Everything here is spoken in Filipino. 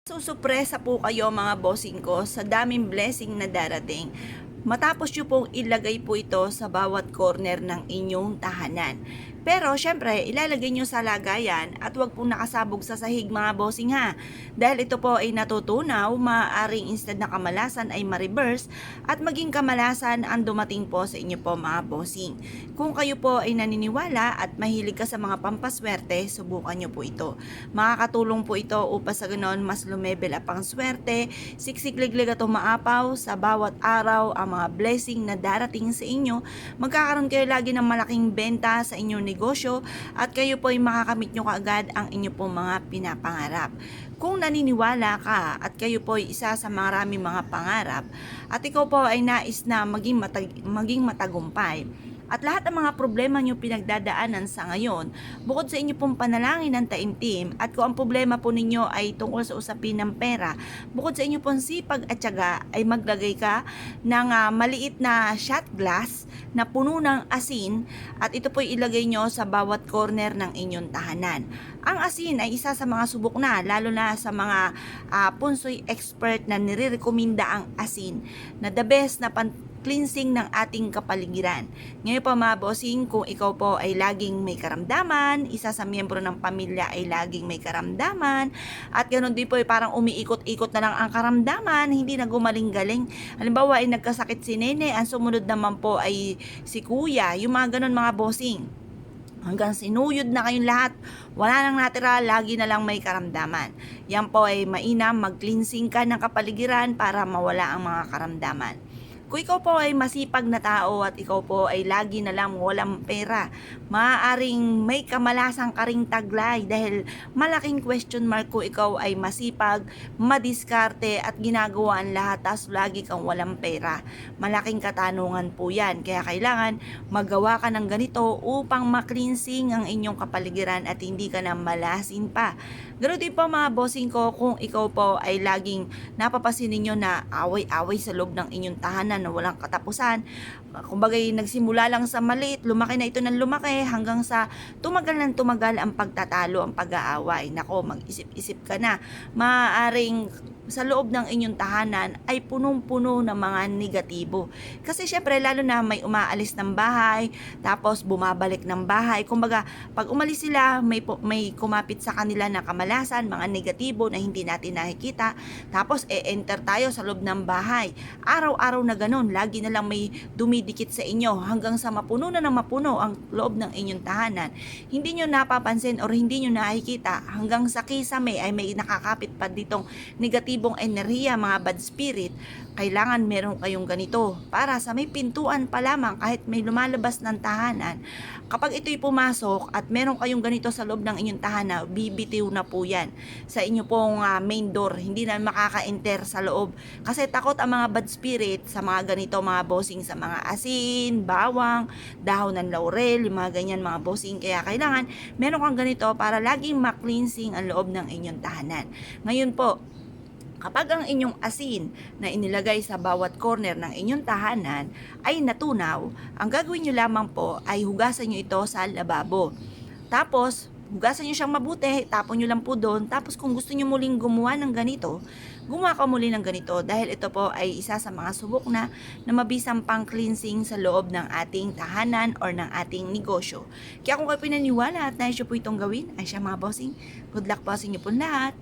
Susupresa po kayo mga bossing ko sa daming blessing na darating. Matapos nyo pong ilagay po ito sa bawat corner ng inyong tahanan. Pero syempre, ilalagay nyo sa lagayan at huwag pong nakasabog sa sahig mga bossing ha. Dahil ito po ay natutunaw, maaaring instead na kamalasan ay ma-reverse at maging kamalasan ang dumating po sa inyo po mga bossing. Kung kayo po ay naniniwala at mahilig ka sa mga pampaswerte, subukan nyo po ito. Makakatulong po ito upang sa ganoon mas lumebel up ang swerte, siksikliglig at umaapaw sa bawat araw ang mga blessing na darating sa inyo. Magkakaroon kayo lagi ng malaking benta sa inyong negosyo at kayo po ay makakamit nyo kaagad ang inyo pong mga pinapangarap. Kung naniniwala ka at kayo po ay isa sa maraming mga pangarap at ikaw po ay nais na maging matagumpay, at lahat ng mga problema nyo pinagdadaanan sa ngayon, bukod sa inyo pong panalangin ng taimtim at kung ang problema po ninyo ay tungkol sa usapin ng pera, bukod sa inyo pong sipag at tiyaga ay maglagay ka ng maliit na shot glass na puno ng asin at ito po ilagay nyo sa bawat corner ng inyong tahanan. Ang asin ay isa sa mga subok na, lalo na sa mga punsoy expert na nire-recommenda ang asin na the best na cleansing ng ating kapaligiran. Ngayon po mga bossing, kung ikaw po ay laging may karamdaman, isa sa miyembro ng pamilya ay laging may karamdaman, at ganoon din po ay parang umiikot-ikot na lang ang karamdaman, hindi na gumaling-galing. Halimbawa ay nagkasakit si nene, ang sumunod naman po ay si kuya, yung mga ganon mga bossing. Hanggang sinuyod na kayong lahat, wala nang natira, lagi na lang may karamdaman. Yan po ay mainam, mag-cleansing ka ng kapaligiran para mawala ang mga karamdaman. Kung ikaw po ay masipag na tao at ikaw po ay lagi na lang walang pera, maaaring may kamalasang ka ring taglay dahil malaking question mark kung ikaw ay masipag, madiskarte at ginagawa ang lahat tas lagi kang walang pera. Malaking katanungan po yan. Kaya kailangan magawa ka ng ganito upang maklinsing ang inyong kapaligiran at hindi ka na malasin pa. Ganoon din po mga bossing ko, kung ikaw po ay laging napapasin ninyo na away-away sa loob ng inyong tahanan na walang katapusan. Kumbaga nagsimula lang sa maliit, lumaki na ito ng lumaki hanggang sa tumagal ng tumagal ang pagtatalo, ang pag-aaway. Nako, mag-isip-isip ka na. Maaaring sa loob ng inyong tahanan ay punong-puno ng mga negatibo. Kasi syempre lalo na may umaalis ng bahay, tapos bumabalik ng bahay. Kumbaga, pag umalis sila, may kumapit sa kanila na kamalasan, mga negatibo na hindi natin nakikita. Tapos enter tayo sa loob ng bahay. Araw-araw na ganun, lagi na lang may dumidikit sa inyo hanggang sa mapuno na ng mapuno ang loob ng inyong tahanan. Hindi nyo napapansin or hindi nyo nakikita hanggang sa kisame ay may nakakapit pa ditong negatibong enerhiya, mga bad spirit. Kailangan meron kayong ganito para sa may pintuan pa lamang, kahit may lumalabas ng tahanan, kapag ito'y pumasok at meron kayong ganito sa loob ng inyong tahanan, bibitiw na po yan sa inyo pong main door, hindi na makaka-enter sa loob kasi takot ang mga bad spirit sa mga ganito mga bossing, sa mga asin, bawang, dahon ng laurel, yung mga ganyan mga bossing. Kaya kailangan meron kang ganito para laging ma-cleansing ang loob ng inyong tahanan. Ngayon po, kapag ang inyong asin na inilagay sa bawat corner ng inyong tahanan ay natunaw, ang gagawin nyo lamang po ay hugasan nyo ito sa lababo. Tapos, hugasan nyo siyang mabuti, tapon nyo lang po doon. Tapos kung gusto nyo muling gumawa ng ganito, gumawa ka muli ng ganito dahil ito po ay isa sa mga subok na mabisang pang cleansing sa loob ng ating tahanan or ng ating negosyo. Kaya kung kayo pinaniwala at nais nyo po itong gawin, ay siya mga bossing, good luck po sa inyo po lahat.